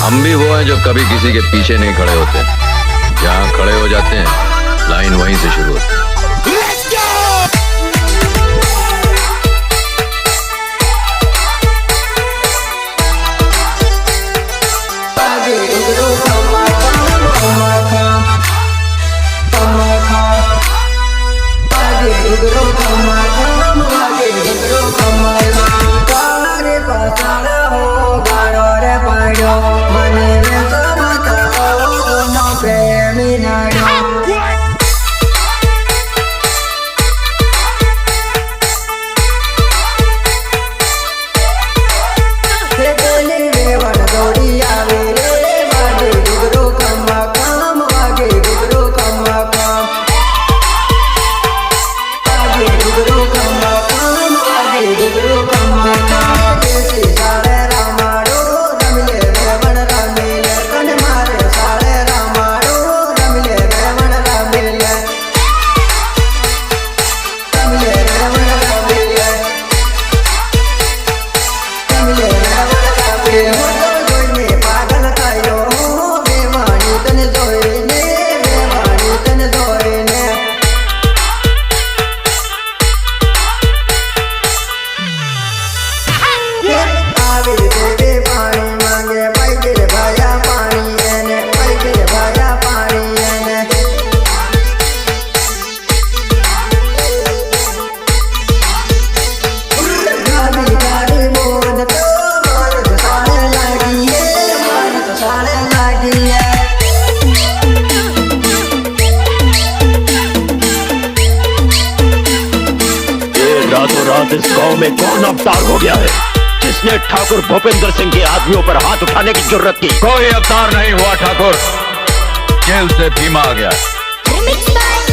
हम भी वो हैं जो कभी किसी के पीछे नहीं खड़े होते, जहाँ खड़े हो जाते हैं लाइन वहीं से शुरू होती है। इस गांव में कौन अवतार हो गया है जिसने ठाकुर भूपेंद्र सिंह के आदमियों पर हाथ उठाने की जरूरत की? कोई अवतार नहीं हुआ ठाकुर, जेल से भीमा आ गया। Remix by